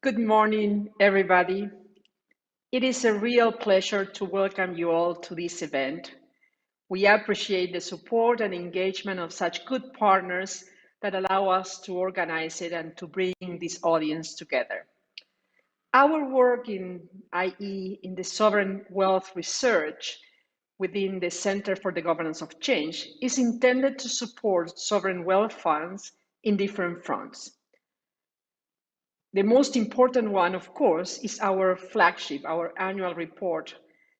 Good morning, everybody. It is a real pleasure to welcome you all to this event. We appreciate the support and engagement of such good partners that allow us to organize it and to bring this audience together. Our work i.e. in the sovereign wealth research within the Center for the Governance of Change is intended to support sovereign wealth funds in different fronts. The most important one, of course, is our flagship, our annual report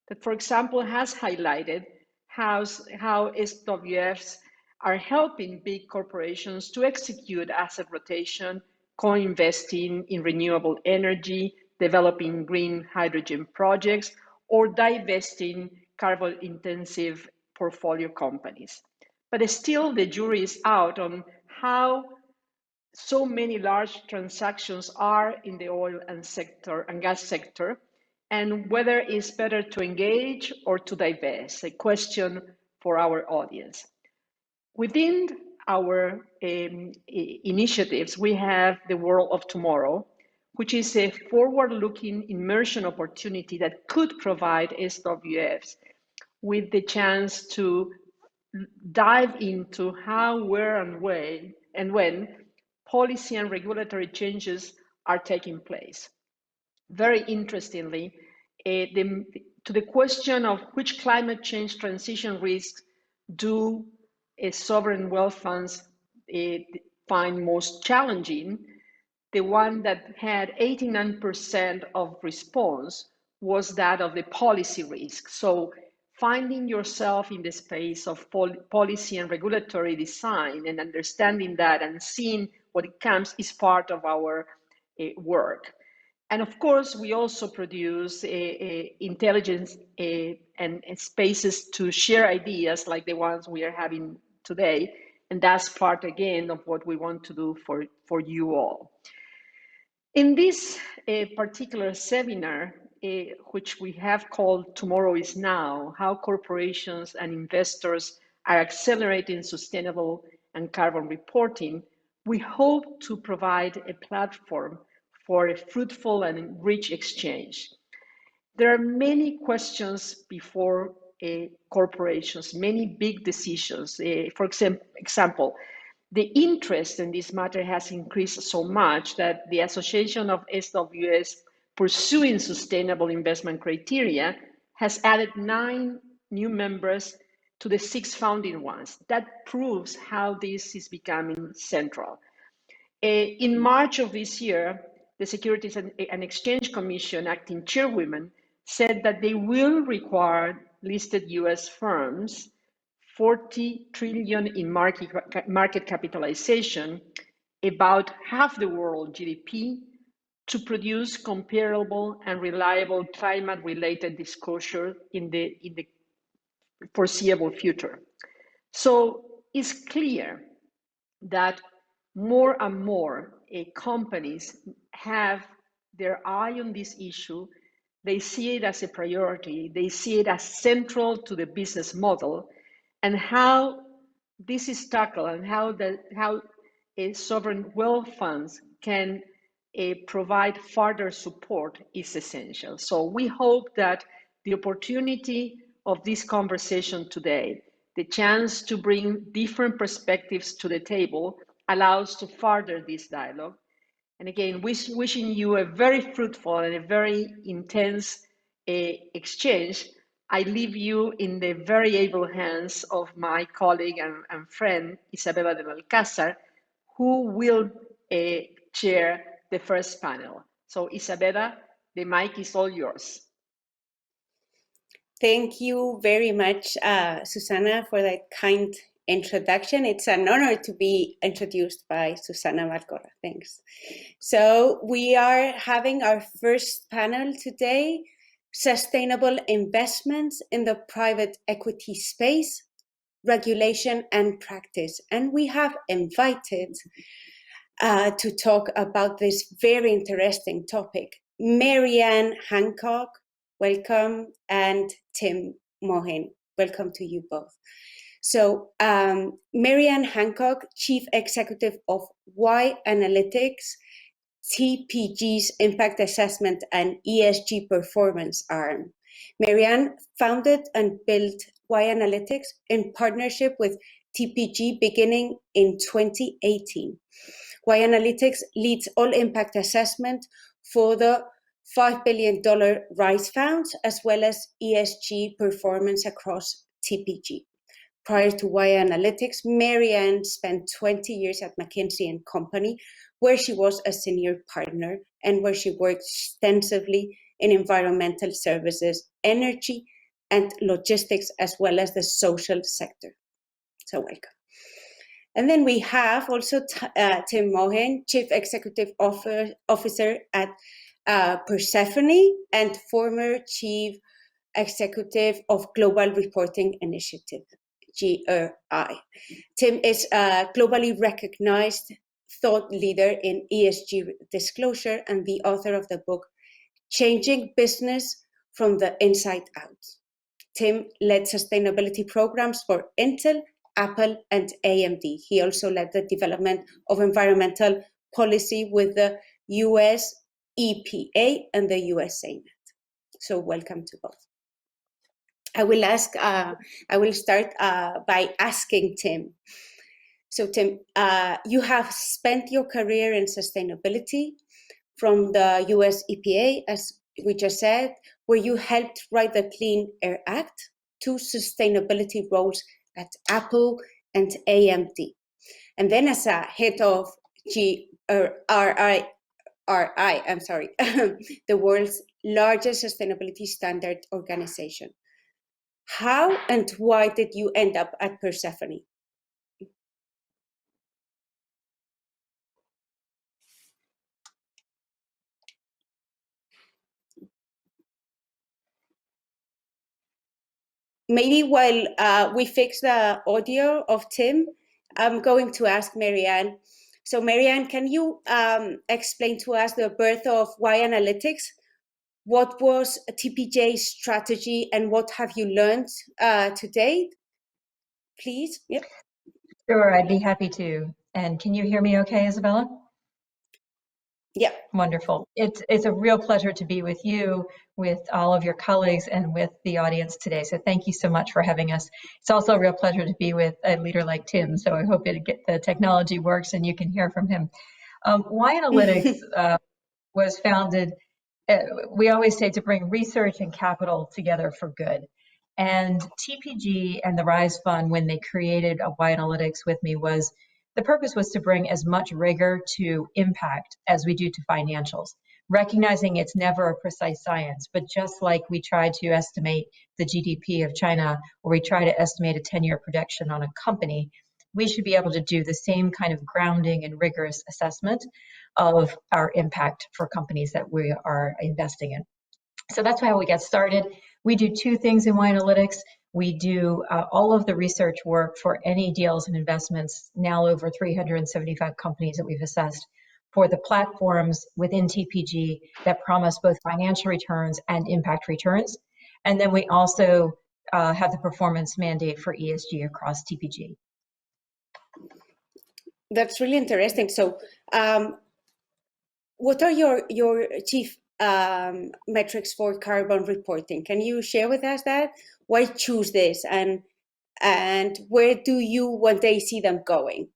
that, for example, has highlighted how SWFs are helping big corporations to execute asset rotation, co-investing in renewable energy, developing green hydrogen projects, or divesting carbon-intensive portfolio companies. But still, the jury is out on how so many large transactions are in the oil and gas sector, and whether it's better to engage or to divest, a question for our audience. Within our initiatives, we have the World of Tomorrow, which is a forward-looking immersion opportunity that could provide SWFs with the chance to dive into how, where, and when policy and regulatory changes are taking place. Very interestingly, to the question of which climate change transition risks do sovereign wealth funds find most challenging, the one that had 89% of response was that of the policy risk. So finding yourself in the space of policy and regulatory design and understanding that and seeing what it comes is part of our work. And of course, we also produce intelligence and spaces to share ideas like the ones we are having today. And that's part, again, of what we want to do for you all. In this particular seminar, which we have called Tomorrow is Now, how corporations and investors are accelerating sustainable and carbon reporting, we hope to provide a platform for a fruitful and rich exchange. There are many questions before corporations, many big decisions. For example, the interest in this matter has increased so much that the Association of SWS Pursuing Sustainable Investment Criteria has added 9 new members to the 6 founding ones. That proves how this is becoming central. In March of this year, the Securities and Exchange Commission acting chairwoman said that they will require listed US firms 40 trillion in market capitalization, about half the world GDP, to produce comparable and reliable climate-related disclosure in the foreseeable future. So it's clear that more and more companies have their eye on this issue. They see it as a priority. They see it as central to the business model, and how this is tackled and how sovereign wealth funds can provide further support is essential. So we hope that the opportunity of this conversation today, the chance to bring different perspectives to the table, allows to further this dialogue. And again, wishing you a very fruitful and a very intense exchange. I leave you in the very able hands of my colleague and friend, Isabela de Alcázar, who will chair the first panel. So Isabela, the mic is all yours. Thank you very much, Susana, for that kind introduction. It's an honor to be introduced by Susana Malcorra. Thanks. So we are having our first panel today, Sustainable Investments in the Private Equity Space, Regulation and Practice. And we have invited to talk about this very interesting topic, MaryAnne Hancock, welcome, and Tim Mohin. welcome to you both. So MaryAnne Hancock, Chief Executive of Y Analytics, TPG's Impact Assessment and ESG Performance arm. MaryAnne founded and built Y Analytics in partnership with TPG beginning in 2018. Y Analytics leads all impact assessment for the $5 billion Rise Funds, as well as ESG performance across TPG. Prior to Y Analytics, MaryAnne spent 20 years at McKinsey & Company, where she was a senior partner and where she worked extensively in environmental services, energy, and logistics, as well as the social sector. So welcome. And then we have also Tim Mohin, Chief Executive Officer at Persefoni and former Chief Executive of Global Reporting Initiative, GRI. Tim is a globally recognized thought leader in ESG disclosure and the author of the book, Changing Business from the Inside Out. Tim led sustainability programs for Intel, Apple, and AMD. He also led the development of environmental policy with the US EPA and the USA Net. So welcome to both. I will start by asking Tim. So Tim, you have spent your career in sustainability from the US EPA, as we just said, where you helped write the Clean Air Act, to sustainability roles at Apple and AMD. And then as a head of the world's largest sustainability standard organization. How and why did you end up at Persefoni? Maybe while we fix the audio of Tim, I'm going to ask MaryAnne. So MaryAnne, can you explain to us the birth of Y Analytics? What was TPJ's strategy and what have you learned to date? Please. Yep. Sure, I'd be happy to. And can you hear me okay, Isabela? Yeah. Wonderful. It's a real pleasure to be with you, with all of your colleagues, and with the audience today. So thank you so much for having us. It's also a real pleasure to be with a leader like Tim. So I hope the technology works and you can hear from him. Y Analytics was founded, we always say, to bring research and capital together for good. And TPG and the Rise Fund, when they created Y Analytics with me, the purpose was to bring as much rigor to impact as we do to financials, recognizing it's never a precise science, but just like we try to estimate the GDP of China, or we try to estimate a 10-year projection on a company, we should be able to do the same kind of grounding and rigorous assessment of our impact for companies that we are investing in. So that's how we get started. We do two things in Y Analytics. We do all of the research work for any deals and investments, now over 375 companies that we've assessed, for the platforms within TPG that promise both financial returns and impact returns. And then we also have the performance mandate for ESG across TPG. That's really interesting. So what are your chief metrics for carbon reporting? Can you share with us that? Why choose this, and where do you one day see them going?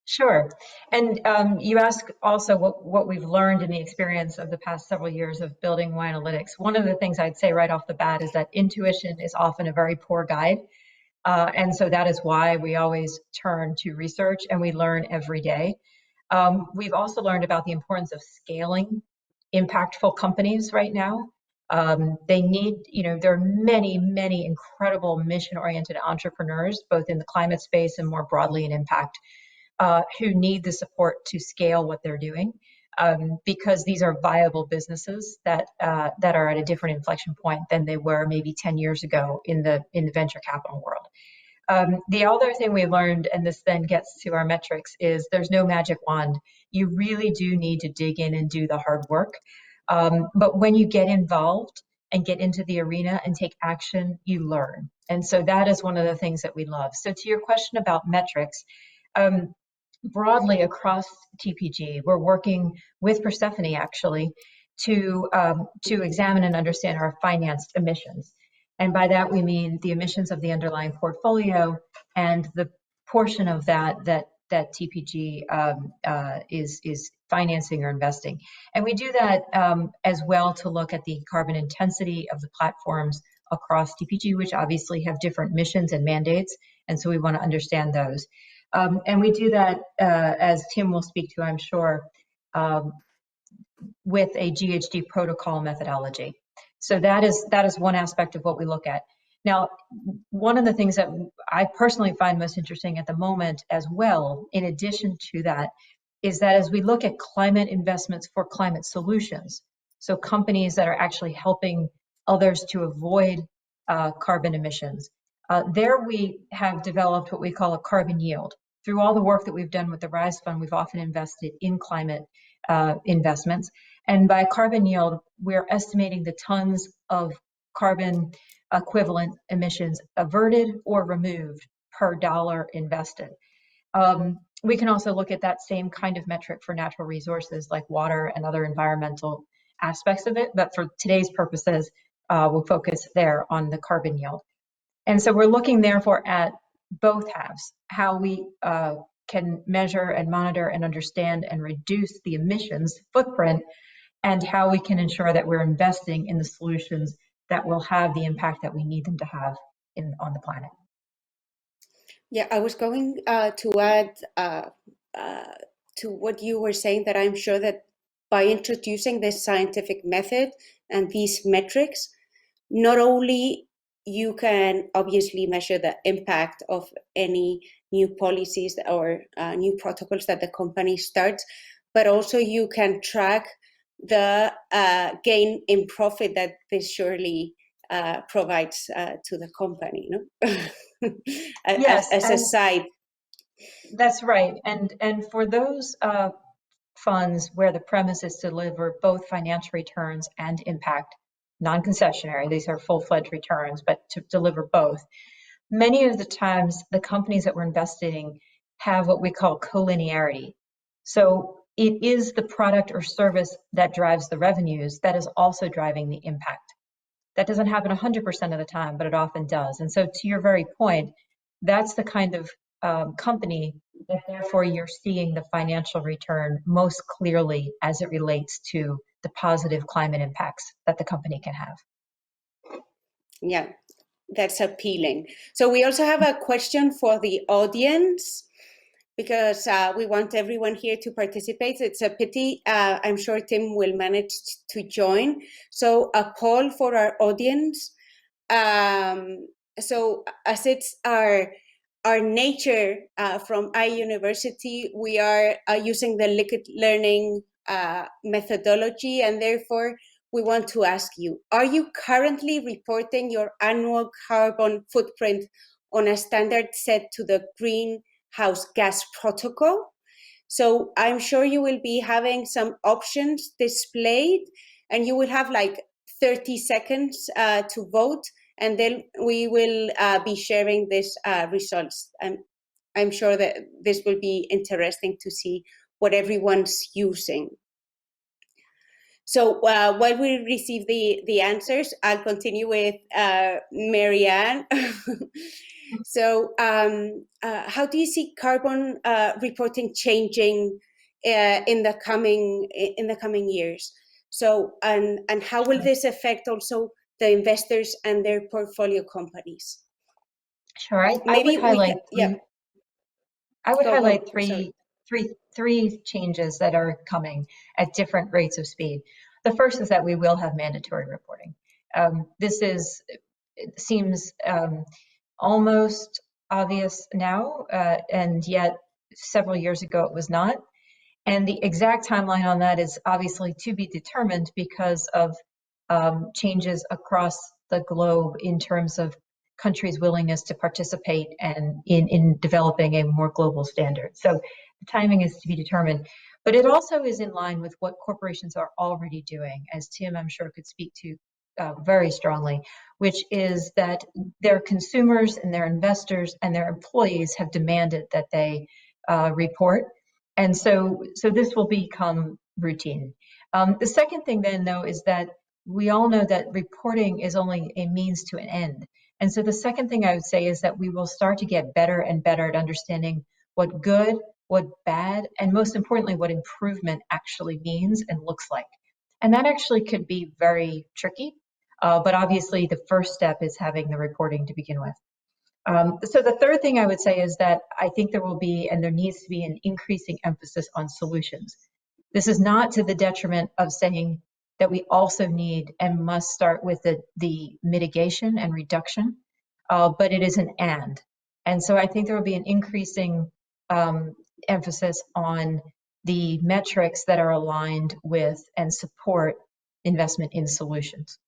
Sure. And you ask also what we've learned in the experience of the past several years of building Y Analytics. One of the things I'd say right off the bat is that intuition is often a very poor guide. And so that is why we always turn to research, and we learn every day. We've also learned about the importance of scaling impactful companies right now. They need, there are many, many incredible mission-oriented entrepreneurs, both in the climate space and more broadly in impact, who need the support to scale what they're doing, because these are viable businesses that are at a different inflection point than they were maybe 10 years ago in the venture capital world. The other thing we learned, and this then gets to our metrics, is there's no magic wand. You really do need to dig in and do the hard work. But when you get involved and get into the arena and take action, you learn. And so that is one of the things that we love. So to your question about metrics, broadly across TPG, we're working with Persefoni actually to examine and understand our financed emissions. And by that, we mean the emissions of the underlying portfolio and the portion of that TPG is financing or investing. And we do that as well to look at the carbon intensity of the platforms across TPG, which obviously have different missions and mandates. And so we want to understand those. And we do that, as Tim will speak to, I'm sure, with a GHG protocol methodology. So that is one aspect of what we look at. Now, one of the things that I personally find most interesting at the moment as well, in addition to that, is that as we look at climate investments for climate solutions, so companies that are actually helping others to avoid carbon emissions, there we have developed what we call a carbon yield. Through all the work that we've done with the RISE Fund, we've often invested in climate investments. And by carbon yield, we're estimating the tons of carbon equivalent emissions averted or removed per dollar invested. We can also look at that same kind of metric for natural resources like water and other environmental aspects of it. But for today's purposes, we'll focus there on the carbon yield. And so we're looking therefore at both halves, how we can measure and monitor and understand and reduce the emissions footprint, and how we can ensure that we're investing in the solutions that will have the impact that we need them to have on the planet. Yeah, I was going to add to what you were saying, that I'm sure that by introducing this scientific method and these metrics, not only you can obviously measure the impact of any new policies or new protocols that the company starts, but also you can track the gain in profit that this surely provides to the company, no? Yes, as a side. That's right. And for those funds where the premise is to deliver both financial returns and impact, non-concessionary, these are full-fledged returns, but to deliver both, many of the times the companies that we're investing in have what we call collinearity. So it is the product or service that drives the revenues that is also driving the impact. That doesn't happen 100% of the time, but it often does. And so to your very point, that's the kind of company that therefore you're seeing the financial return most clearly as it relates to the positive climate impacts that the company can have. Yeah, that's appealing. So we also have a question for the audience, because we want everyone here to participate. It's a pity. I'm sure Tim will manage to join. So a poll for our audience. So as it's our nature from iUniversity, we are using the liquid learning methodology, and therefore we want to ask you, are you currently reporting your annual carbon footprint on a standard set to the Greenhouse Gas Protocol? So I'm sure you will be having some options displayed, and you will have like 30 seconds to vote, and then we will be sharing these results. I'm sure that this will be interesting to see what everyone's using. So while we receive the answers, I'll continue with MaryAnne. So how do you see carbon reporting changing in the coming years? So and how will this affect also the investors and their portfolio companies? Sure, I would highlight three changes that are coming at different rates of speed. The first is that we will have mandatory reporting. This seems almost obvious now, and yet several years ago it was not. And the exact timeline on that is obviously to be determined because of changes across the globe in terms of countries' willingness to participate and in developing a more global standard. So the timing is to be determined. But it also is in line with what corporations are already doing, as Tim, I'm sure, could speak to very strongly, which is that their consumers and their investors and their employees have demanded that they report. And so this will become routine. The second thing then, though, is that we all know that reporting is only a means to an end. And so the second thing I would say is that we will start to get better and better at understanding what good, what bad, and most importantly, what improvement actually means and looks like. And that actually could be very tricky, but obviously the first step is having the reporting to begin with. So the third thing I would say is that I think there will be, and there needs to be, an increasing emphasis on solutions. This is not to the detriment of saying that we also need and must start with the mitigation and reduction, but it is an and. And so I think there will be an increasing emphasis on the metrics that are aligned with and support investment in solutions.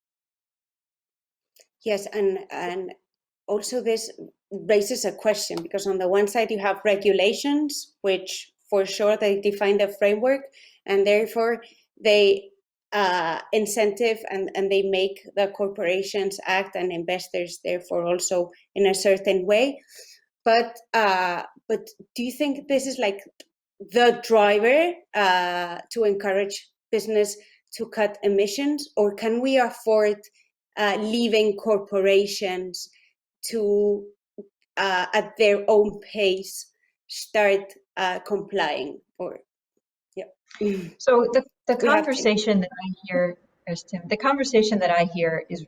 Yes, and also this raises a question, because on the one side you have regulations, which for sure they define the framework, and therefore they incentive and they make the corporations act and investors therefore also in a certain way. But do you think this is like the driver to encourage business to cut emissions, or can we afford leaving corporations to at their own pace start complying? Or so the conversation that I hear, Tim, the conversation that I hear is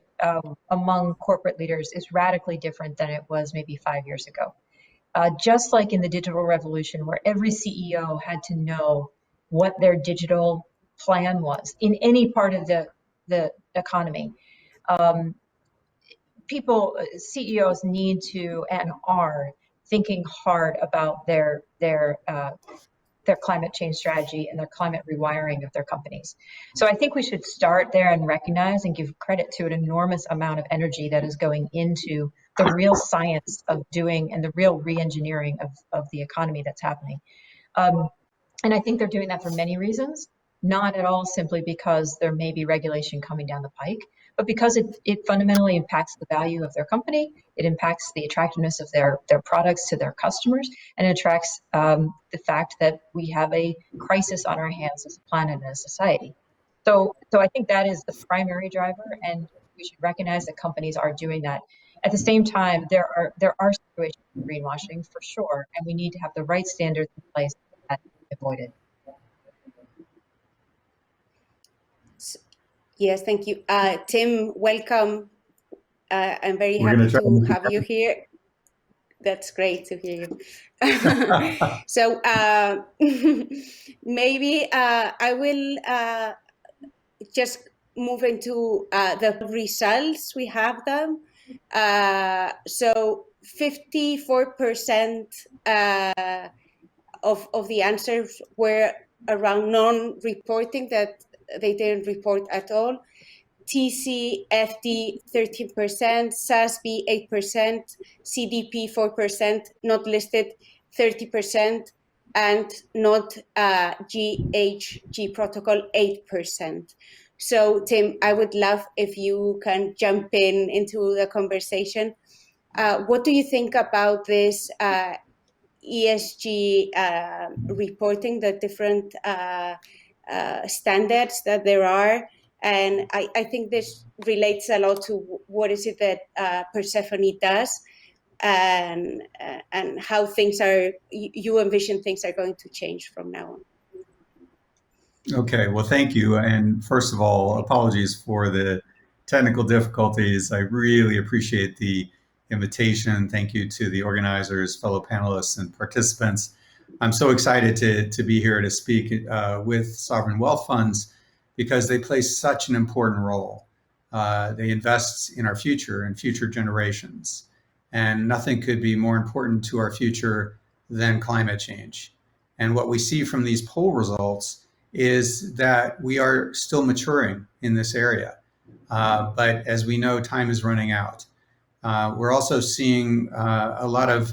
among corporate leaders is radically different than it was maybe 5 years ago. Just like in the digital revolution, where every CEO had to know what their digital plan was in any part of the economy. CEOs need to and are thinking hard about their climate change strategy and their climate rewiring of their companies. So I think we should start there and recognize and give credit to an enormous amount of energy that is going into the real science of doing and the real re-engineering of the economy that's happening. And I think they're doing that for many reasons, not at all simply because there may be regulation coming down the pike, but because it fundamentally impacts the value of their company, it impacts the attractiveness of their products to their customers, and it attracts the fact that we have a crisis on our hands as a planet and a society. So I think that is the primary driver, and we should recognize that companies are doing that. At the same time, there are situations of greenwashing for sure, and we need to have the right standards in place that be avoided. Yes, thank you. Tim, welcome. I'm very happy to have you here. That's great to hear you. So maybe I will just move into the results. We have them. So 54% of the answers were around non-reporting, that they didn't report at all. TCFD 13%, SASB 8%, CDP 4%, not listed 30%, and not GHG protocol 8%. So Tim, I would love if you can jump into the conversation. What do you think about this ESG reporting, the different standards that there are? And I think this relates a lot to what is it that Persefoni does, and how things are, you envision things are going to change from now on. Okay, well, thank you. And first of all, apologies for the technical difficulties. I really appreciate the invitation. Thank you to the organizers, fellow panelists, and participants. I'm so excited to be here to speak with sovereign wealth funds, because they play such an important role. They invest in our future and future generations. And nothing could be more important to our future than climate change. And what we see from these poll results is that we are still maturing in this area. But as we know, time is running out. We're also seeing a lot of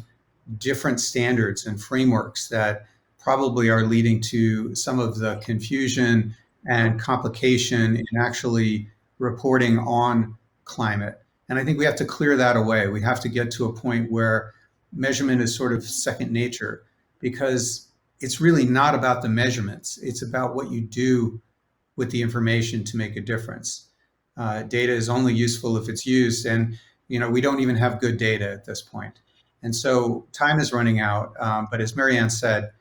different standards and frameworks that probably are leading to some of the confusion and complication in actually reporting on climate. And I think we have to clear that away. We have to get to a point where measurement is sort of second nature, because it's really not about the measurements. It's about what you do with the information to make a difference. Data is only useful if it's used, and we don't even have good data at this point. And so time is running out. But as MaryAnne said,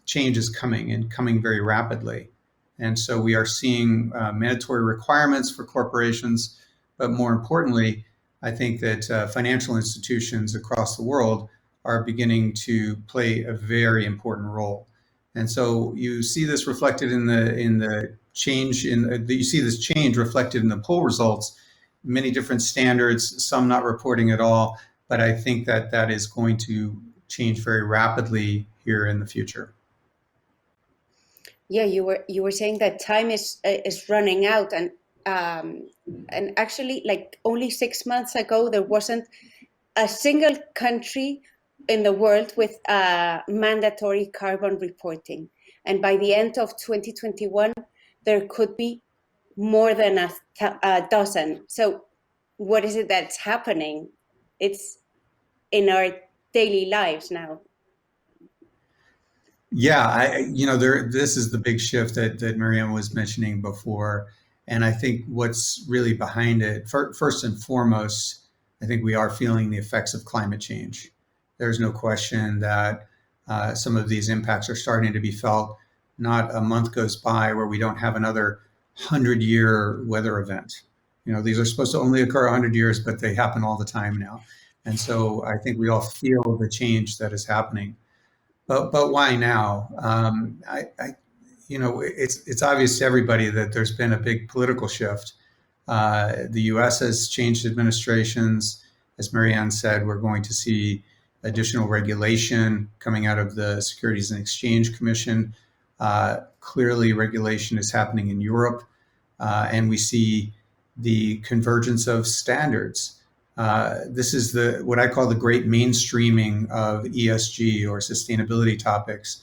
change is coming, and coming very rapidly. And so we are seeing mandatory requirements for corporations, but more importantly, I think that financial institutions across the world are beginning to play a very important role. And so you see this reflected in the change you see this change reflected in the poll results. Many different standards, some not reporting at all, but I think that that is going to change very rapidly here in the future. Yeah, you were saying that time is running out, and actually, like only 6 months ago, there wasn't a single country in the world with mandatory carbon reporting, and by the end of 2021, there could be more than a dozen. So, what is it that's happening? It's in our daily lives now. Yeah, this is the big shift that MaryAnne was mentioning before. And I think what's really behind it, first and foremost, I think we are feeling the effects of climate change. There's no question that some of these impacts are starting to be felt. Not a month goes by where we don't have another 100-year weather event. These are supposed to only occur 100 years, but they happen all the time now. And so I think we all feel the change that is happening. But why now? It's obvious to everybody that there's been a big political shift. The U.S. has changed administrations. As MaryAnne said, we're going to see additional regulation coming out of the Securities and Exchange Commission. Clearly, regulation is happening in Europe, and we see the convergence of standards. This is what I call the great mainstreaming of ESG or sustainability topics.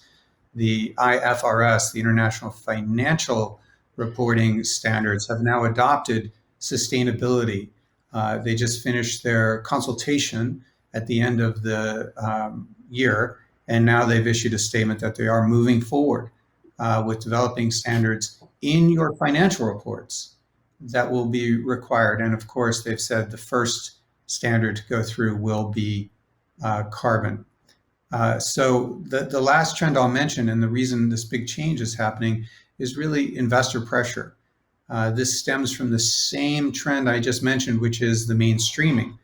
The IFRS, the International Financial Reporting Standards, have now adopted sustainability. They just finished their consultation at the end of the year, and now they've issued a statement that they are moving forward with developing standards in your financial reports that will be required. And of course, they've said the first standard to go through will be carbon. So the last trend I'll mention, and the reason this big change is happening, is really investor pressure. This stems from the same trend I just mentioned, which is the mainstreaming.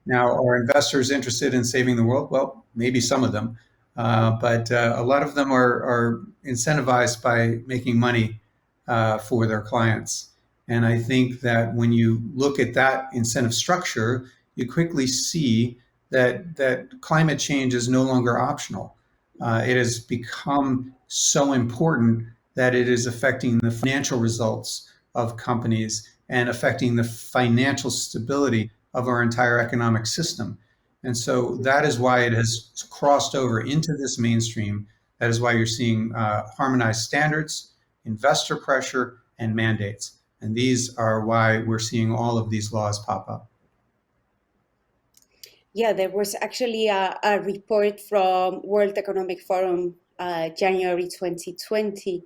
Now, are investors interested in saving the world? Well, maybe some of them, but a lot of them are incentivized by making money for their clients. And I think that when you look at that incentive structure, you quickly see that climate change is no longer optional. It has become so important that it is affecting the financial results of companies and affecting the financial stability of our entire economic system. And so that is why it has crossed over into this mainstream. That is why you're seeing harmonized standards, investor pressure, and mandates. And these are why we're seeing all of these laws pop up. Yeah, there was actually a report from World Economic Forum, January 2020,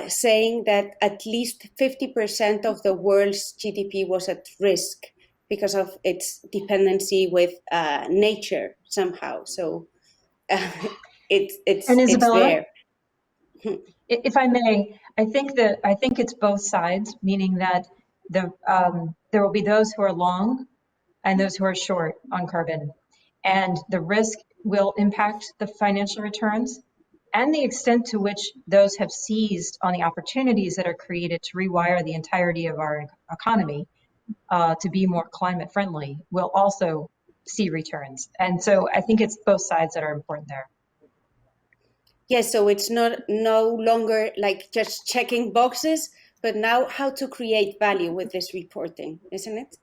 saying that at least 50% of the world's GDP was at risk because of its dependency with nature somehow. So it's Isabela, there. if I may, I think it's both sides, meaning that there will be those who are long and those who are short on carbon. And the risk will impact the financial returns and the extent to which those have seized on the opportunities that are created to rewire the entirety of our economy to be more climate friendly will also see returns. And so I think it's both sides that are important there. Yes, so it's no longer like just checking boxes, but now how to create value with this reporting, isn't it?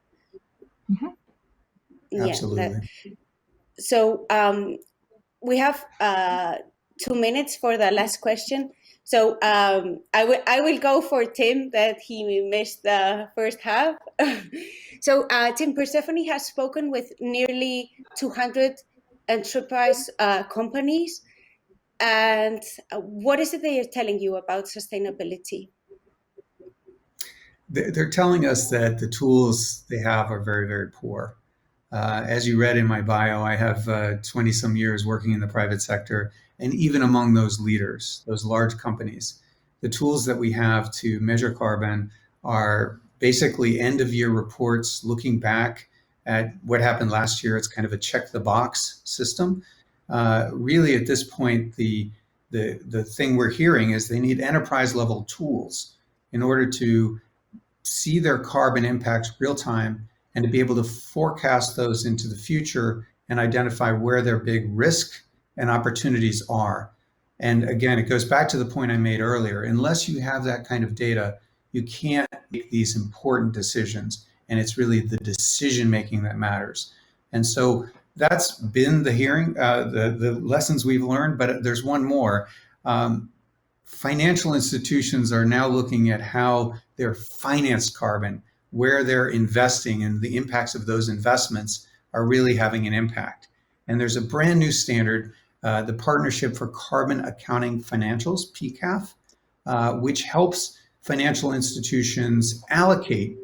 Mm-hmm. Absolutely. So we have 2 minutes for the last question. So I will go for Tim, that he missed the first half. So Tim, Persefoni has spoken with nearly 200 enterprise companies. And what is it they are telling you about sustainability? They're telling us that the tools they have are very, very poor. As you read in my bio, I have 20 some years working in the private sector. And even among those leaders, those large companies, the tools that we have to measure carbon are basically end of year reports looking back at what happened last year. It's kind of a check the box system. Really, at this point, the thing we're hearing is they need enterprise level tools in order to see their carbon impacts real time and to be able to forecast those into the future and identify where their big risk and opportunities are. And again, it goes back to the point I made earlier. Unless you have that kind of data, you can't make these important decisions. And it's really the decision making that matters. And so that's been the hearing, the lessons we've learned, but there's one more. Financial institutions are now looking at how they're financed carbon, where they're investing, and the impacts of those investments are really having an impact. And there's a brand new standard, the Partnership for Carbon Accounting Financials, PCAF, which helps financial institutions allocate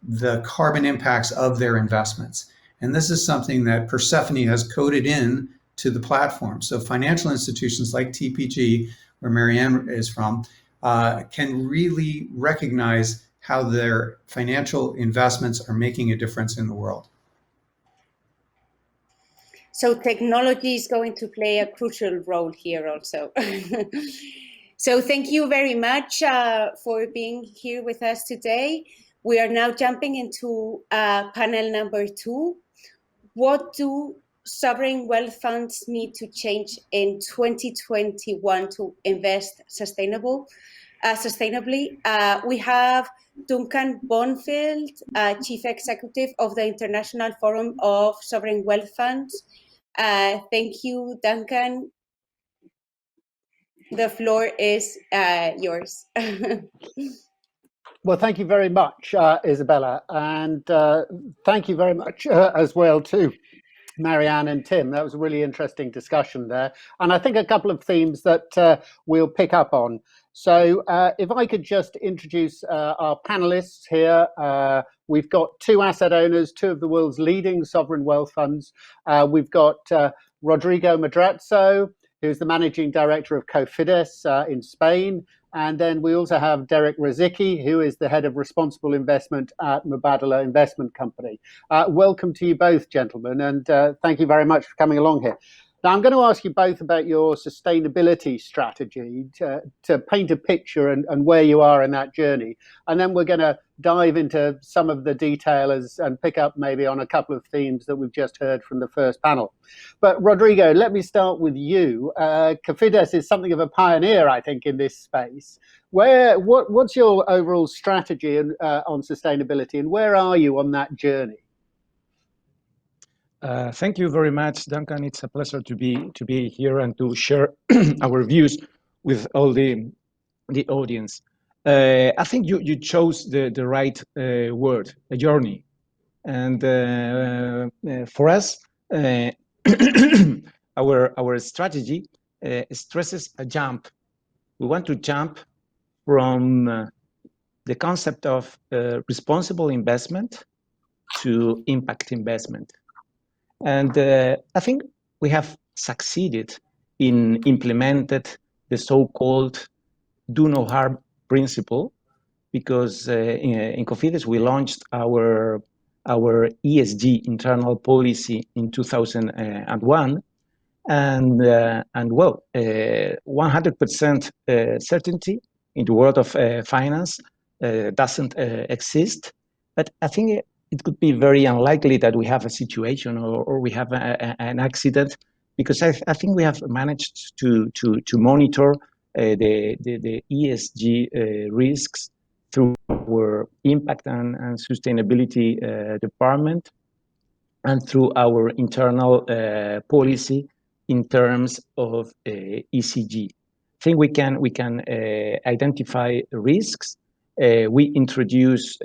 the carbon impacts of their investments. And this is something that Persefoni has coded in to the platform. So financial institutions like TPG, where MaryAnne is from, can really recognize how their financial investments are making a difference in the world. So technology is going to play a crucial role here also. So thank you very much for being here with us today. We are now jumping into panel number 2. What do sovereign wealth funds need to change in 2021 to invest sustainably? We have Duncan Bonfield, Chief Executive of the International Forum of Sovereign Wealth Funds. Thank you, Duncan. The floor is yours. Well, thank you very much, Isabella, and thank you very much as well to MaryAnne and Tim. That was a really interesting discussion there, and I think a couple of themes that we'll pick up on. So if I could just introduce our panelists here. We've got 2 asset owners, 2 of the world's leading sovereign wealth funds. We've got Rodrigo Madrazo, who's the managing director of COFIDES in Spain. And then we also have Rozycki, who is the head of responsible investment at Mubadala Investment Company. Welcome to you both, gentlemen, and thank you very much for coming along here. Now, I'm going to ask you both about your sustainability strategy to paint a picture and where you are in that journey. And then we're going to dive into some of the detail and pick up maybe on a couple of themes that we've just heard from the first panel. But Rodrigo, let me start with you. COFIDES is something of a pioneer, I think, in this space. What's your overall strategy on sustainability, and where are you on that journey? Thank you very much, Duncan. It's a pleasure to be here and to share our views with all the audience. I think you chose the right word, a journey. And for us, our strategy stresses a jump. We want to jump from the concept of responsible investment to impact investment. And I think we have succeeded in implemented the so-called do no harm principle, because in COFIDES we launched our ESG internal policy in 2001, and well, 100% certainty in the world of finance doesn't exist, but I think it could be very unlikely that we have a situation or we have an accident, because I think we have managed to monitor the ESG risks through our impact and sustainability department, and through our internal policy in terms of ECG. think we can identify risks. We introduce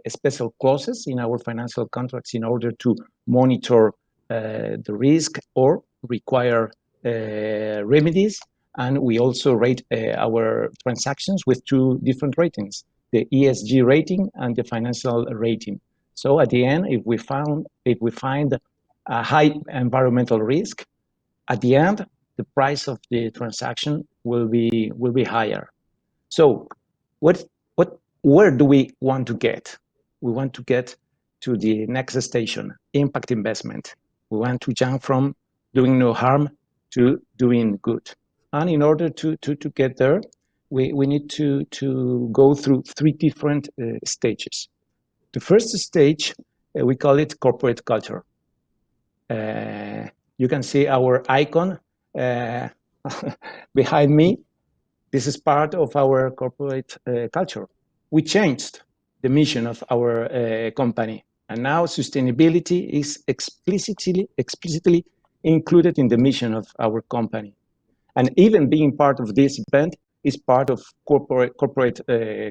special clauses in our financial contracts in order to monitor the risk or require remedies. And we also rate our transactions with two different ratings, the ESG rating and the financial rating. So at the end, if we find a high environmental risk, at the end, the price of the transaction will be higher. So where do we want to get? We want to get to the next station, impact investment. We want to jump from doing no harm to doing good. And in order to get there, we need to go through three different stages. The first stage, we call it corporate culture. You can see our icon behind me. This is part of our corporate culture. We changed the mission of our company, and now sustainability is explicitly included in the mission of our company. And even being part of this event is part of corporate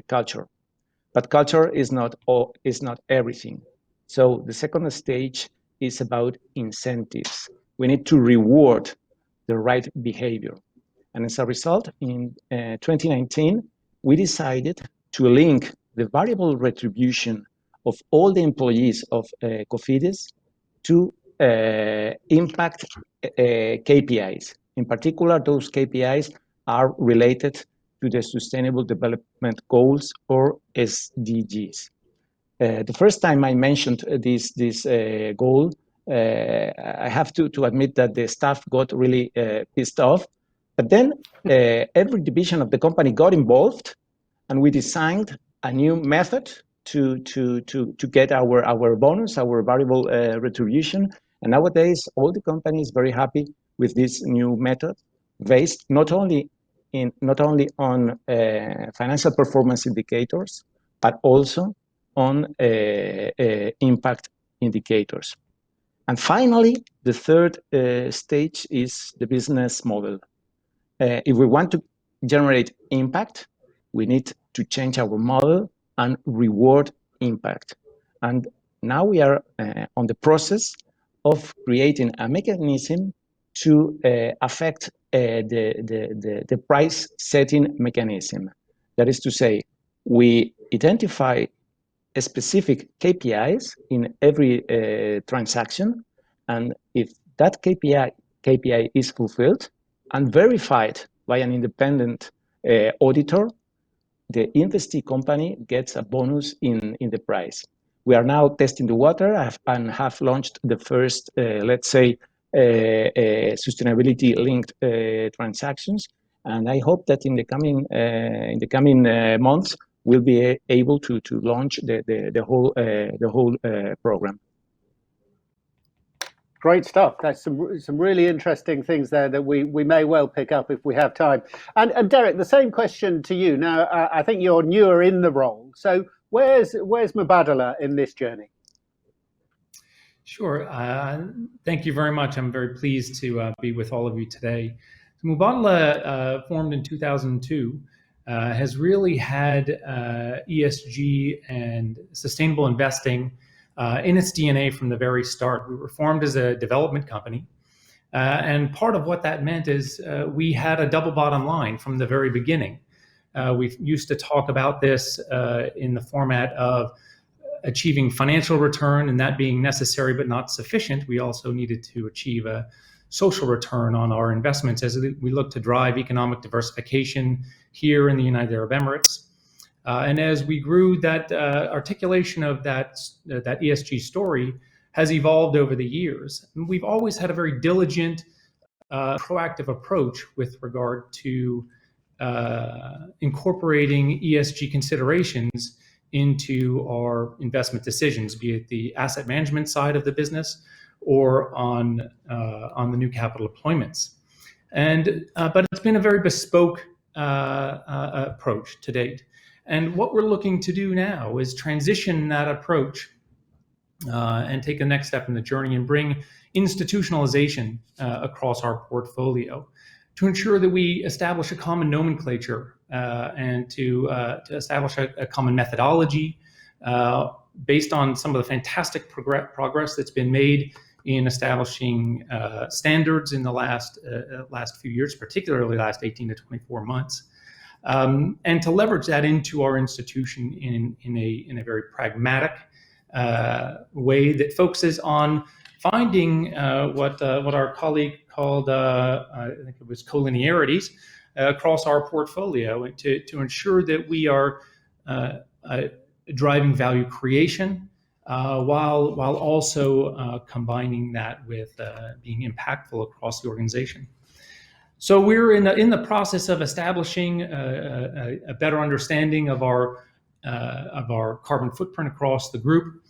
culture. But culture is not everything. So the second stage is about incentives. We need to reward the right behavior. And as a result, in 2019, we decided to link the variable retribution of all the employees of COFIDES to impact KPIs. In particular, those KPIs are related to the Sustainable Development Goals, or SDGs. The first time I mentioned this goal, I have to admit that the staff got really pissed off. But then every division of the company got involved, and we designed a new method to get our bonus, our variable retribution. And nowadays, all the company is very happy with this new method, based not only on financial performance indicators, but also on impact indicators. And finally, the third stage is the business model. If we want to generate impact, we need to change our model and reward impact. And now we are on the process of creating a mechanism to affect the price setting mechanism. That is to say, we identify specific KPIs in every transaction, and if that KPI is fulfilled and verified by an independent auditor, the investee company gets a bonus in the price. We are now testing the water and have launched the first, let's say, sustainability-linked transactions, and I hope that in the coming months we'll be able to launch the whole program. Great stuff. That's some really interesting things there that we may well pick up if we have time. And Derek, the same question to you. Now, I think you're newer in the role, so where's Mubadala in this journey? Sure. Thank you very much. I'm very pleased to be with all of you today. Mubadala, formed in 2002, has really had ESG and sustainable investing in its DNA from the very start. We were formed as a development company, and part of what that meant is we had a double bottom line from the very beginning. We used to talk about this in the format of achieving financial return, and that being necessary but not sufficient. We also needed to achieve a social return on our investments as we look to drive economic diversification here in the United Arab Emirates. And as we grew, that articulation of that ESG story has evolved over the years. And we've always had a very diligent, proactive approach with regard to incorporating ESG considerations into our investment decisions, be it the asset management side of the business or on the new capital deployments. And but it's been a very bespoke approach to date. And what we're looking to do now is transition that approach and take the next step in the journey and bring institutionalization across our portfolio to ensure that we establish a common nomenclature and to establish a common methodology based on some of the fantastic progress that's been made in establishing standards in the last few years, particularly the last 18 to 24 months, and to leverage that into our institution in a very pragmatic way that focuses on finding what our colleague called, I think it was collinearities, across our portfolio, and to ensure that we are driving value creation while also combining that with being impactful across the organization. So we're in the process of establishing a better understanding of our carbon footprint across the group.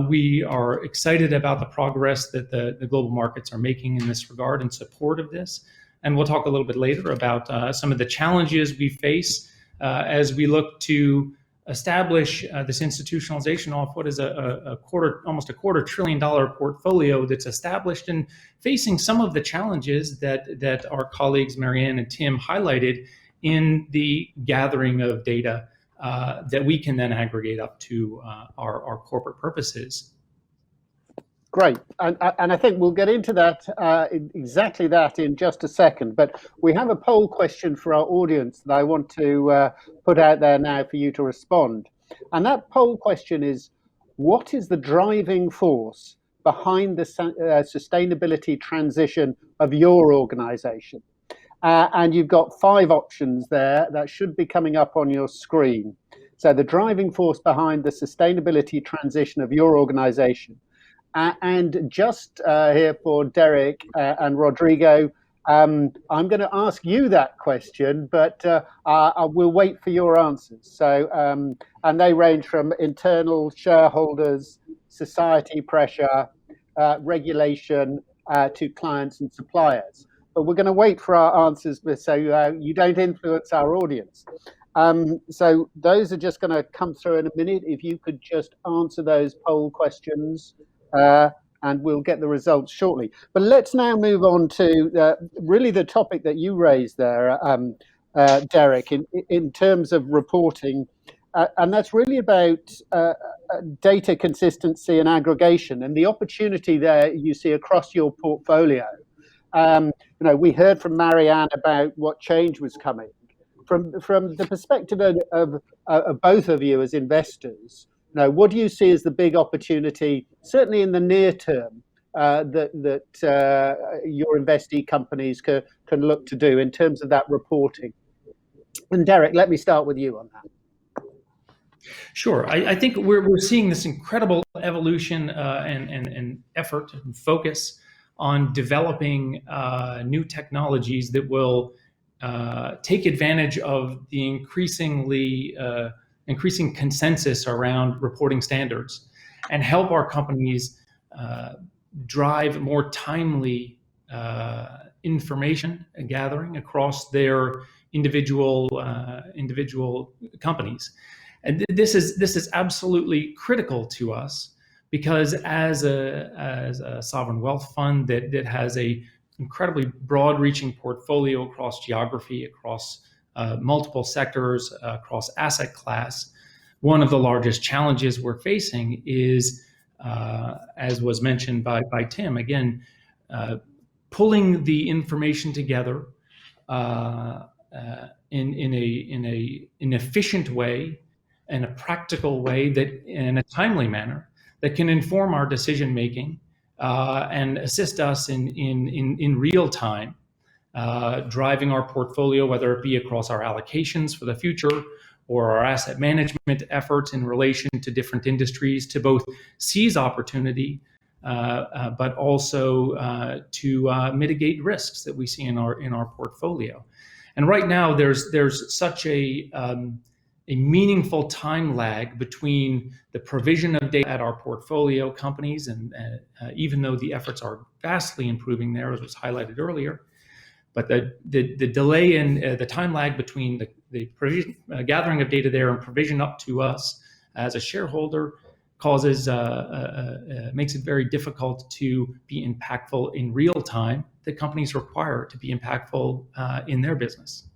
We are excited about the progress that the global markets are making in this regard in support of this. And we'll talk a little bit later about some of the challenges we face as we look to establish this institutionalization off what is almost a $250 billion portfolio that's established and facing some of the challenges that our colleagues MaryAnne and Tim highlighted in the gathering of data that we can then aggregate up to our corporate purposes. Great, and I think we'll get into that, exactly that in just a second, but we have a poll question for our audience that I want to put out there now for you to respond. And that poll question is, what is the driving force behind the sustainability transition of your organization? And you've got 5 options there that should be coming up on your screen. So the driving force behind the sustainability transition of your organization. And just here for Derek and Rodrigo, I'm going to ask you that question, but I will wait for your answers. So, and they range from internal shareholders, society pressure, regulation, to clients and suppliers. But we're going to wait for our answers so you don't influence our audience. So those are just going to come through in a minute. If you could just answer those poll questions. And we'll get the results shortly. But let's now move on to really the topic that you raised there, Derek, in terms of reporting. And that's really about data consistency and aggregation and the opportunity there you see across your portfolio. We heard from MaryAnne about what change was coming. From the perspective of both of you as investors, what do you see as the big opportunity, certainly in the near term, that your investee companies can look to do in terms of that reporting? And Derek, let me start with you on that. Sure. I think we're seeing this incredible evolution and effort and focus on developing new technologies that will take advantage of the increasing consensus around reporting standards and help our companies drive more timely information gathering across their individual companies. And this is absolutely critical to us because as a sovereign wealth fund that has a incredibly broad-reaching portfolio across geography, across multiple sectors, across asset class, one of the largest challenges we're facing is, as was mentioned by Tim, again, pulling the information together in an efficient way, in a practical way, that in a timely manner that can inform our decision making and assist us in real time. Driving our portfolio, whether it be across our allocations for the future or our asset management efforts in relation to different industries to both seize opportunity, but also to mitigate risks that we see in our portfolio. And right now, there's such a meaningful time lag between the provision of data at our portfolio companies, and even though the efforts are vastly improving there, as was highlighted earlier. But the delay in the time lag between the provision, gathering of data there and provision up to us as a shareholder causes makes it very difficult to be impactful in real time that companies require to be impactful in their business.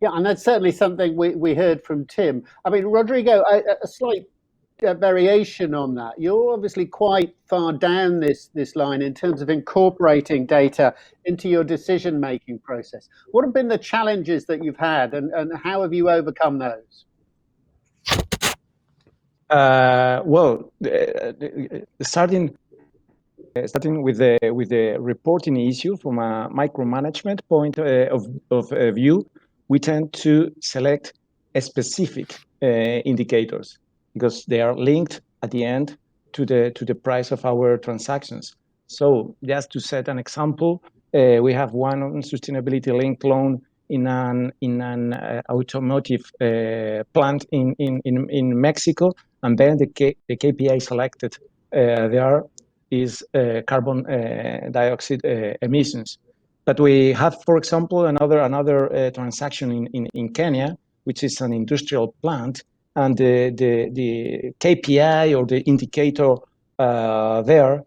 Yeah, and that's certainly something we heard from Tim. I mean, Rodrigo, a slight variation on that. You're obviously quite far down this line in terms of incorporating data into your decision-making process. What have been the challenges that you've had, and how have you overcome those? Well, starting with the reporting issue from a micromanagement point of view, we tend to select specific indicators because they are linked at the end to the price of our transactions. So just to set an example, we have one sustainability-linked loan in an automotive plant in Mexico, and then the KPI selected there is carbon dioxide emissions. But we have, for example, another transaction in Kenya, which is an industrial plant, and the KPI or the indicator there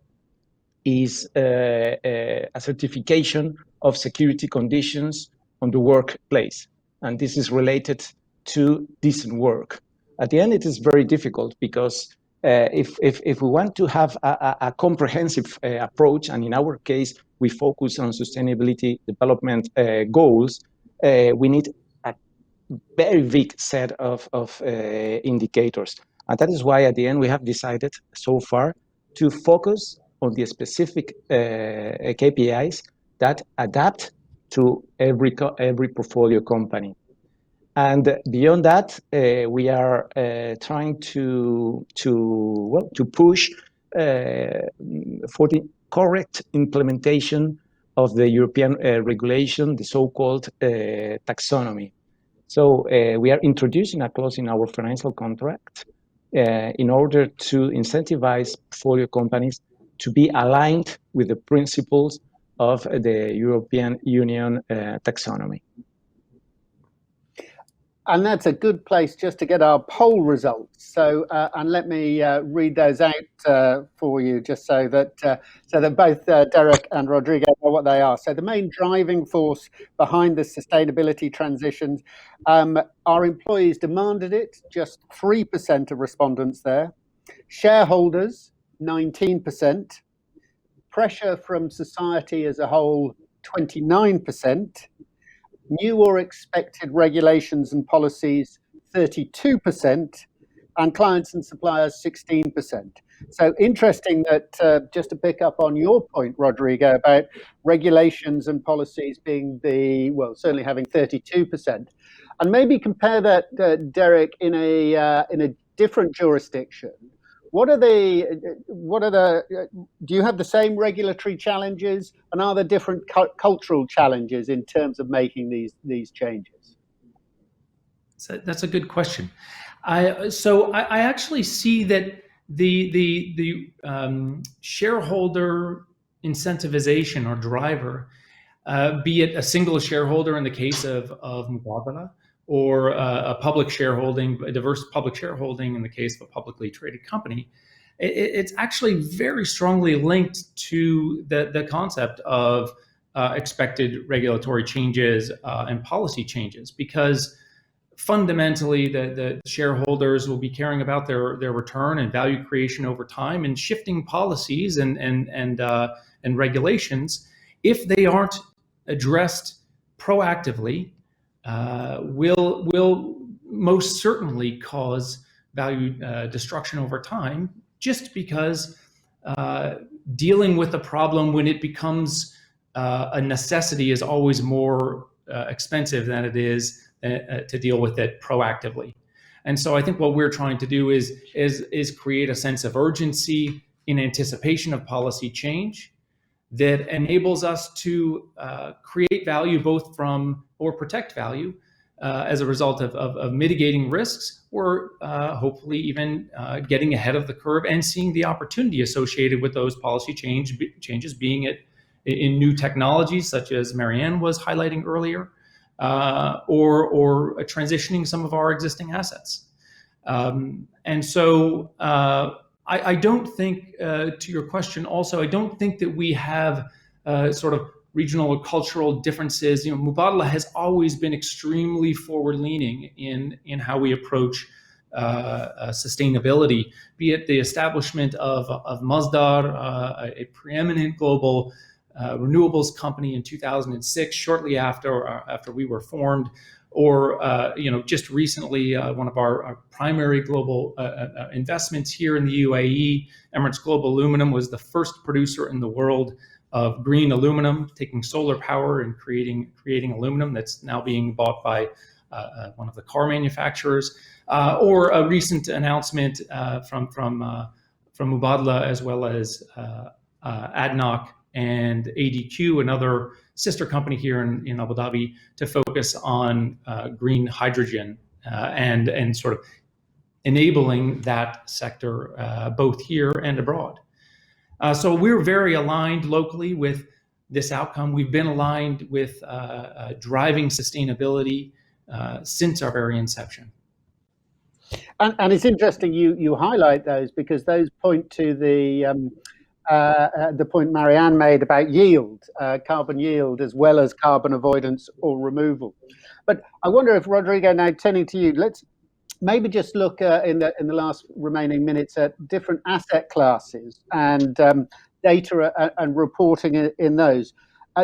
is a certification of security conditions on the workplace, and this is related to decent work. At the end, it is very difficult because if we want to have a comprehensive approach, and in our case, we focus on sustainability development goals, we need a very big set of indicators. And that is why at the end, we have decided so far to focus on the specific KPIs that adapt to every portfolio company. And beyond that, we are trying to push for the correct implementation of the European regulation, the so-called taxonomy. So we are introducing a clause in our financial contract in order to incentivize portfolio companies to be aligned with the principles of the European Union taxonomy. And that's a good place just to get our poll results. So, and let me read those out for you, just so that both Derek and Rodrigo know what they are. So, the main driving force behind the sustainability transitions, our employees demanded it. Just 3% of respondents there. Shareholders, 19%. Pressure from society as a whole, 29%. New or expected regulations and policies, 32%, and clients and suppliers, 16%. So interesting that, just to pick up on your point, Rodrigo, about regulations and policies being certainly having 32%. And maybe compare that, Derek, in a different jurisdiction. Do you have the same regulatory challenges, and are there different cultural challenges in terms of making these changes? So that's a good question. I actually see that the shareholder incentivization or driver, be it a single shareholder in the case of Mubadala, or a public shareholding, a diverse public shareholding in the case of a publicly traded company, it's actually very strongly linked to the concept of expected regulatory changes and policy changes, because fundamentally the shareholders will be caring about their return and value creation over time, and shifting policies and regulations, if they aren't addressed proactively, will most certainly cause value destruction over time, just because dealing with the problem when it becomes a necessity is always more expensive than it is to deal with it proactively. And so I think what we're trying to do is create a sense of urgency in anticipation of policy change that enables us to create value or protect value as a result of mitigating risks, or hopefully even getting ahead of the curve and seeing the opportunity associated with those policy changes, being it in new technologies such as MaryAnne was highlighting earlier, or transitioning some of our existing assets. And so I don't think, to your question also, I don't think that we have sort of regional or cultural differences. Mubadala has always been extremely forward-leaning in how we approach sustainability, be it the establishment of Masdar, a preeminent global renewables company in 2006, shortly after we were formed, or just recently, one of our primary global investments here in the UAE, Emirates Global Aluminum, was the first producer in the world of green aluminum, taking solar power and creating aluminum that's now being bought by one of the car manufacturers, or a recent announcement from Mubadala, as well as ADNOC and ADQ, another sister company here in Abu Dhabi, to focus on green hydrogen and sort of enabling that sector both here and abroad. So we're very aligned locally with this outcome. We've been aligned with driving sustainability since our very inception. And it's interesting you highlight those, because those point to the point MaryAnne made about yield, carbon yield, as well as carbon avoidance or removal. But I wonder if, Rodrigo, now turning to you, let's maybe just look in the last remaining minutes at different asset classes and data and reporting in those.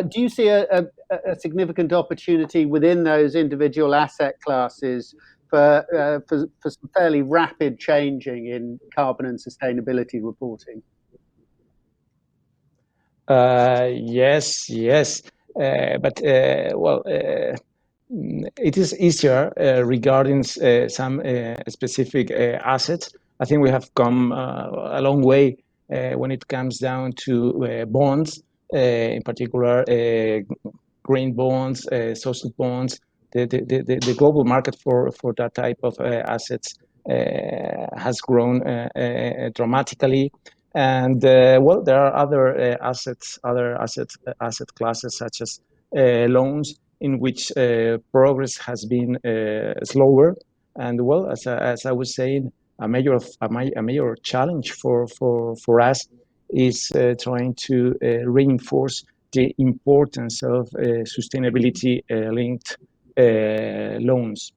Do you see a significant opportunity within those individual asset classes for some fairly rapid changing in carbon and sustainability reporting? Yes, but it is easier regarding some specific assets. I think we have come a long way when it comes down to bonds, in particular green bonds, social bonds. The global market for that type of assets has grown dramatically. And there are other asset classes, such as loans, in which progress has been slower. And as I was saying, a major challenge for us is trying to reinforce the importance of sustainability linked loans.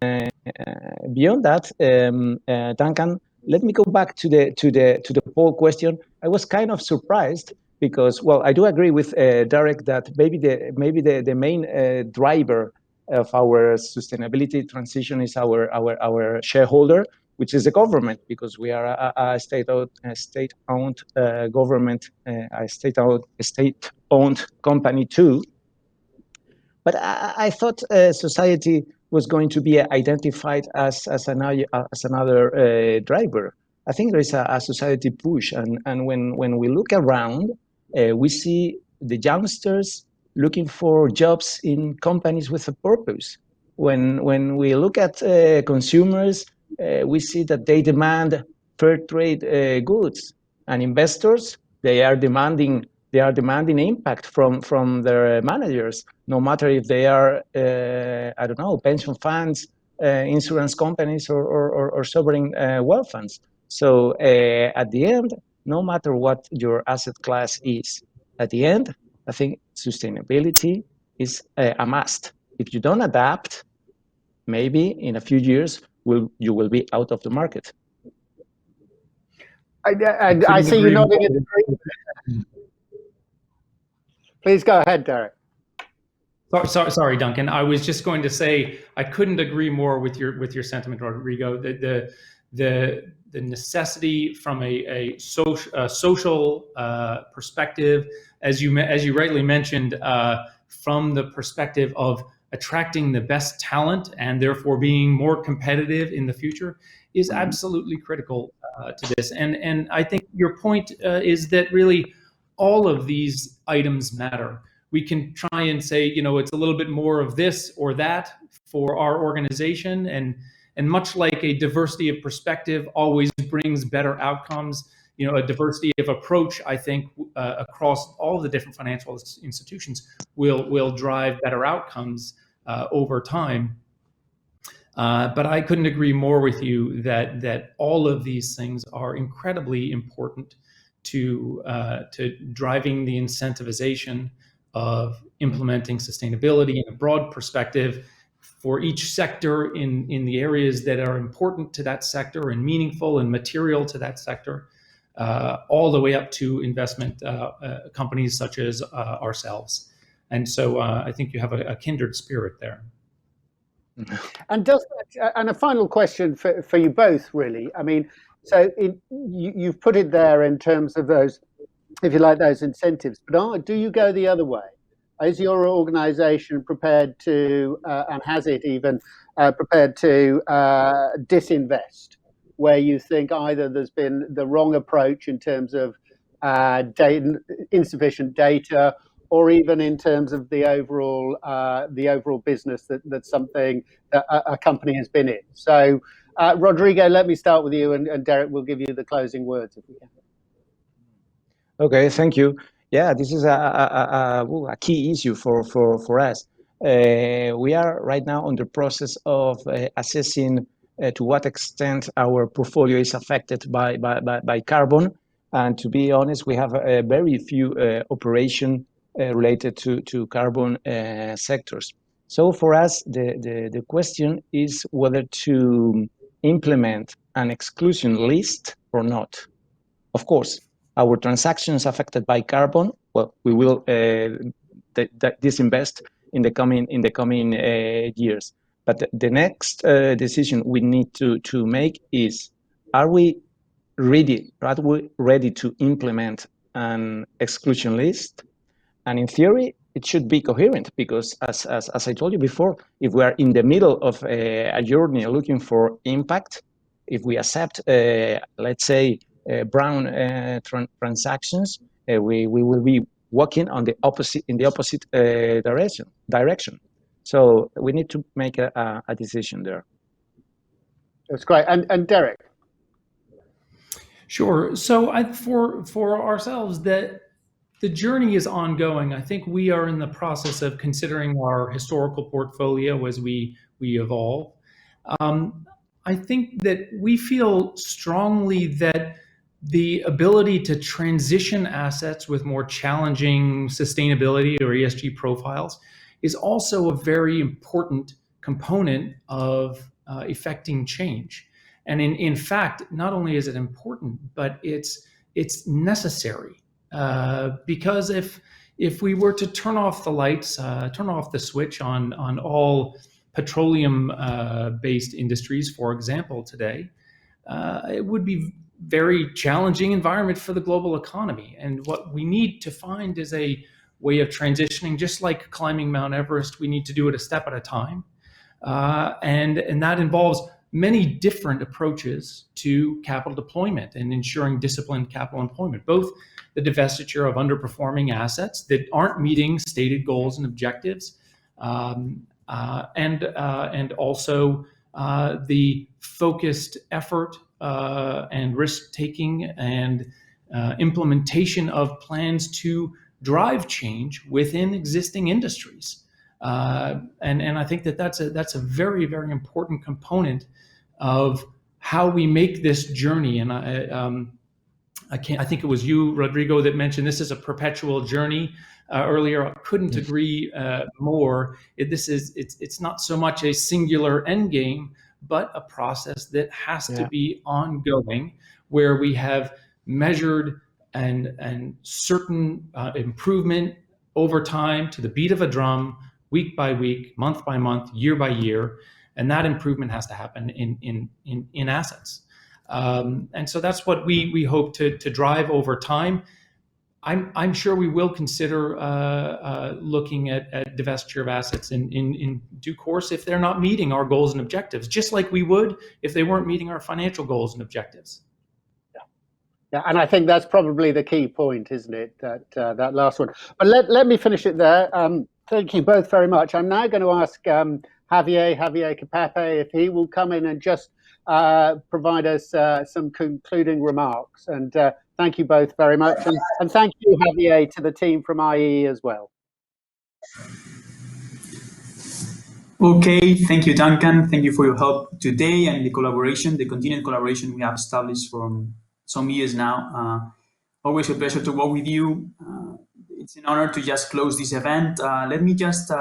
Beyond that, Duncan, let me go back to the poll question. I was kind of surprised because, I do agree with Derek that maybe the main driver of our sustainability transition is our shareholder, which is the government, because we are a state-owned government, a state-owned company too. But I thought society was going to be identified as another driver. I think there is a society push, and when we look around, we see the youngsters looking for jobs in companies with a purpose. When we look at consumers, we see that they demand fair trade goods, and investors, they are demanding impact from their managers, no matter if they are pension funds, insurance companies, or sovereign wealth funds. So at the end, no matter what your asset class is, at the end, I think sustainability is a must. If you don't adapt, maybe in a few years you will be out of the market. I see you nodding in agreement. Please go ahead, Derek. Sorry, Duncan. I was just going to say I couldn't agree more with your sentiment, Rodrigo. The necessity from a social perspective, as you rightly mentioned, from the perspective of attracting the best talent and therefore being more competitive in the future, is absolutely critical to this. And I think your point is that really all of these items matter. We can try and say, it's a little bit more of this or that for our organization, and much like a diversity of perspective always brings better outcomes, a diversity of approach, I think, across all the different financial institutions will drive better outcomes over time. But I couldn't agree more with you that all of these things are incredibly important to driving the incentivization of implementing sustainability in a broad perspective for each sector in the areas that are important to that sector and meaningful and material to that sector, all the way up to investment companies such as ourselves. And so I think you have a kindred spirit there. And a final question for you both, really. I mean, so you've put it there in terms of those, if you like, those incentives. But do you go the other way? Is your organisation prepared to, and has it even prepared to disinvest, where you think either there's been the wrong approach in terms of insufficient data, or even in terms of the overall business that's something that a company has been in? So, Rodrigo, let me start with you, and Derek will give you the closing words if we can. Okay, thank you. Yeah, this is a key issue for us. We are right now on the process of assessing to what extent our portfolio is affected by carbon. And to be honest, we have very few operations related to carbon sectors. So for us, the question is whether to implement an exclusion list or not. Of course, our transactions affected by carbon, well, we will disinvest in the coming years. But the next decision we need to make is: are we ready to implement an exclusion list? And in theory, it should be coherent, because as I told you before, if we are in the middle of a journey looking for impact, if we accept, let's say, brown transactions, we will be walking in the opposite direction. So we need to make a decision there. That's great. And Derek? Sure. So for ourselves, that the journey is ongoing. I think we are in the process of considering our historical portfolio as we evolve. I think that we feel strongly that the ability to transition assets with more challenging sustainability or ESG profiles is also a very important component of effecting change. And in fact, not only is it important, but it's necessary. Because if we were to turn off the lights, turn off the switch on all petroleum-based industries, for example, today, it would be very challenging environment for the global economy. And what we need to find is a way of transitioning, just like climbing Mount Everest. We need to do it a step at a time, and that involves many different approaches to capital deployment and ensuring disciplined capital employment, both the divestiture of underperforming assets that aren't meeting stated goals and objectives, and also the focused effort and risk-taking and implementation of plans to drive change within existing industries. And I think that's a very, very important component of how we make this journey. And I think it was you, Rodrigo, that mentioned this is a perpetual journey earlier. I couldn't agree more. It's not so much a singular end game, but a process that has to be ongoing, where we have measured and certain improvement over time to the beat of a drum, week by week, month by month, year by year, and that improvement has to happen in assets. And so that's what we hope to drive over time. I'm sure we will consider looking at divestiture of assets in due course if they're not meeting our goals and objectives, just like we would if they weren't meeting our financial goals and objectives. Yeah, and I think that's probably the key point, isn't it? That last one. But let me finish it there. Thank you both very much. I'm now going to ask Javier Capapé if he will come in and just provide us some concluding remarks. And thank you both very much. And thank you, Javier, to the team from IE as well. Okay, thank you, Duncan. Thank you for your help today and the collaboration, the continued collaboration we have established from some years now. Always a pleasure to work with you. It's an honor to just close this event. Let me just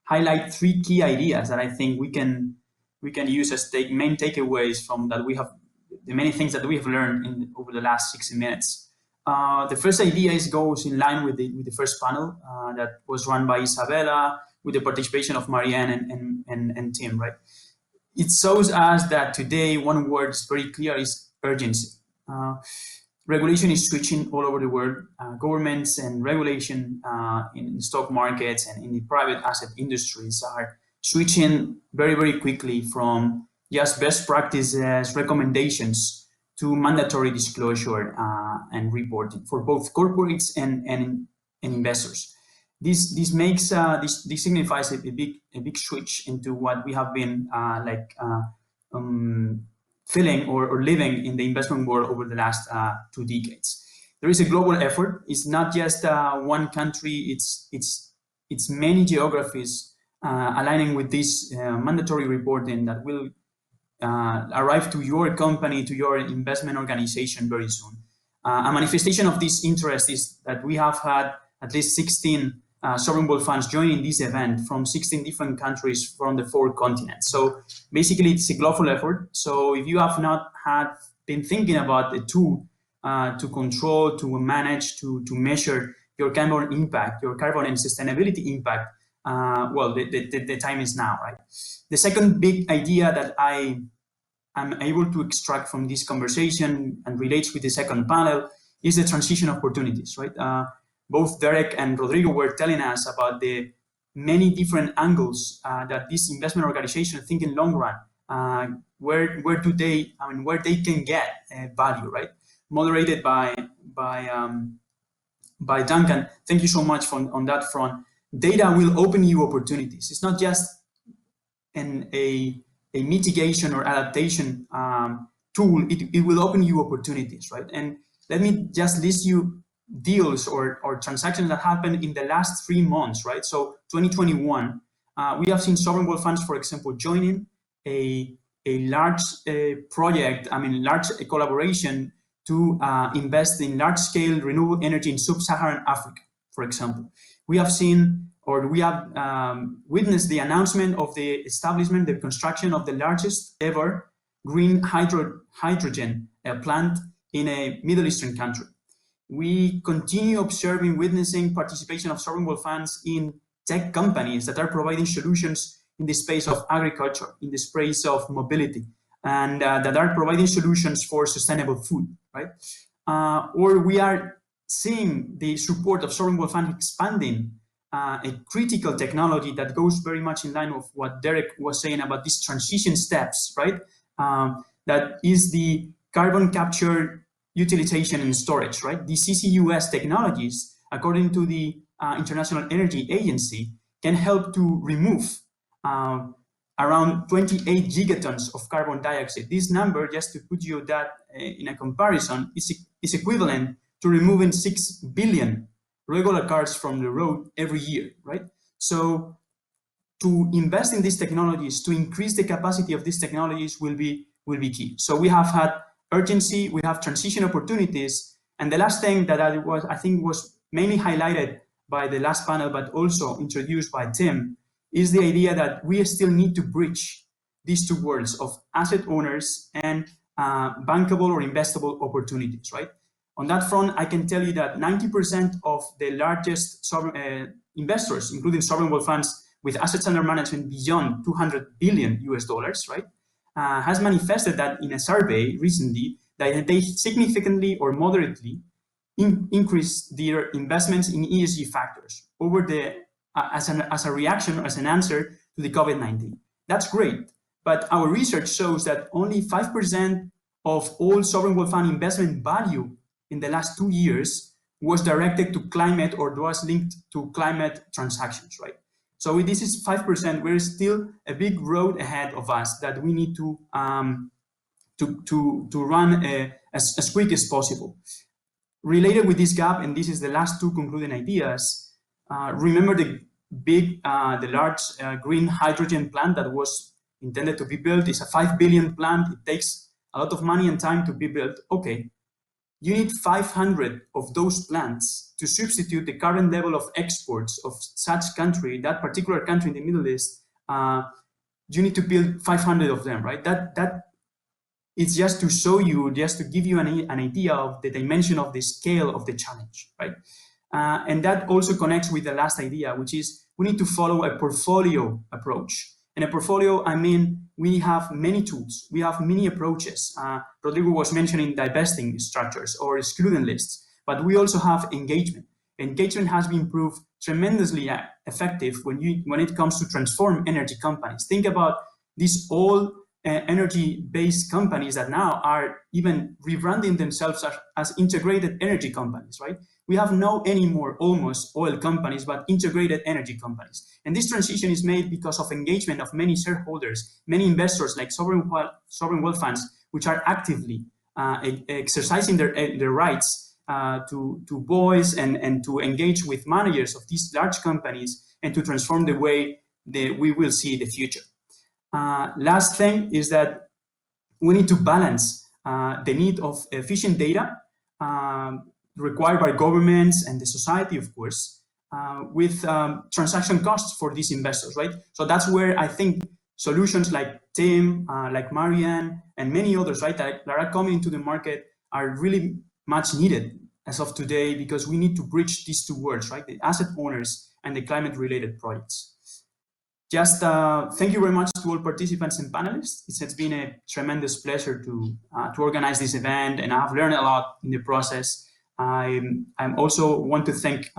highlight 3 key ideas that I think we can use as main takeaways from that we have, the many things that we have learned over the last 60 minutes. The first idea goes in line with the first panel that was run by Isabela, with the participation of MaryAnne and Tim, right? It shows us that today one word is very clear, is urgency. Regulation is switching all over the world. Governments and regulation in stock markets and in the private asset industries are switching very, very quickly from just best practices, recommendations, to mandatory disclosure and reporting for both corporates and investors. This signifies a big switch into what we have been feeling or living in the investment world over the last 2 decades. There is a global effort. It's not just one country. It's many geographies aligning with this mandatory reporting that will arrive to your company, to your investment organization very soon. A manifestation of this interest is that we have had at least 16 sovereign wealth funds joining this event from 16 different countries from the 4 continents. So basically it's a global effort. So if you have not been thinking about a tool to control, to manage, to measure your carbon impact, your carbon and sustainability impact, well, the time is now, right? The second big idea that I am able to extract from this conversation and relates with the second panel is the transition opportunities, right? Both Derek and Rodrigo were telling us about the many different angles that this investment organization think in long run. Where they can get value, right? Moderated by Duncan. Thank you so much on that front. Data will open you opportunities. It's not just a mitigation or adaptation tool. It will open you opportunities, right? And let me just list you deals or transactions that happened in the last 3 months, right? So 2021, we have seen sovereign wealth funds, for example, joining a large project, large collaboration to invest in large-scale renewable energy in sub-Saharan Africa, for example. We have seen, or we have witnessed the announcement of the establishment, the construction of the largest ever green hydrogen plant in a Middle Eastern country. We continue observing, witnessing participation of sovereign wealth funds in tech companies that are providing solutions in the space of agriculture, in the space of mobility, and that are providing solutions for sustainable food, right? Or we are seeing the support of sovereign wealth funds expanding a critical technology that goes very much in line with what Derek was saying about these transition steps, right? That is the carbon capture, utilization, and storage, right? The CCUS technologies, according to the International Energy Agency, can help to remove around 28 gigatons of carbon dioxide. This number, just to put you that in a comparison, is equivalent to removing 6 billion regular cars from the road every year, right? So to invest in these technologies, to increase the capacity of these technologies will be key. So we have had urgency, we have transition opportunities, and the last thing that I think was mainly highlighted by the last panel, but also introduced by Tim, is the idea that we still need to bridge these 2 worlds of asset owners and bankable or investable opportunities, right? On that front, I can tell you that 90% of the largest investors, including sovereign wealth funds with assets under management beyond $200 billion US, right, has manifested that in a survey recently that they significantly or moderately increase their investments in ESG factors over as a reaction, as an answer to the COVID-19. That's great, but our research shows that only 5% of all sovereign wealth fund investment value in the last 2 years was directed to climate or was linked to climate transactions, right? So this is 5%. There's still a big road ahead of us that we need to run as quick as possible. Related with this gap, and this is the last 2 concluding ideas, remember big, the large green hydrogen plant that was intended to be built is a 5 billion plant. It takes a lot of money and time to be built. Okay, you need 500 of those plants to substitute the current level of exports of such country, that particular country in the Middle East. You need to build 500 of them, right? That it's just to show you, just to give you an idea of the dimension of the scale of the challenge, right? And that also connects with the last idea, which is we need to follow a portfolio approach. And a portfolio, I mean, we have many tools, we have many approaches. Rodrigo was mentioning divesting structures or excluding lists, but we also have engagement. Engagement has been proved tremendously effective when it comes to transform energy companies. Think about these all energy-based companies that now are even rebranding themselves as integrated energy companies, right? We have no anymore almost oil companies, but integrated energy companies. And this transition is made because of engagement of many shareholders, many investors like sovereign wealth funds, which are actively exercising their rights to voice and to engage with managers of these large companies and to transform the way that we will see the future. Last thing is that we need to balance the need of efficient data required by governments and the society, of course, with transaction costs for these investors, right? So that's where I think solutions like Tim, like MaryAnne, and many others, right, that are coming into the market are really much needed as of today, because we need to bridge these two worlds, right? The asset owners and the climate-related projects. Just thank you very much to all participants and panelists. It has been a tremendous pleasure to organize this event, and I've learned a lot in the process. I also want to thank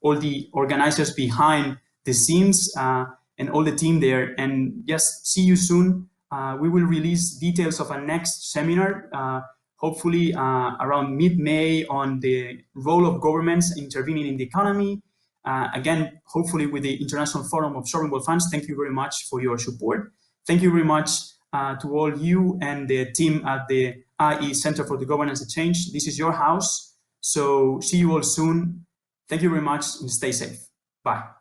all the organizers behind the scenes and all the team there. And just see you soon. We will release details of our next seminar, hopefully around mid-May, on the role of governments intervening in the economy. Again, hopefully with the International Forum of Sovereign Wealth Funds. Thank you very much for your support. Thank you very much to all you and the team at the IE Center for the Governance and Change. This is your house. So see you all soon. Thank you very much and stay safe. Bye.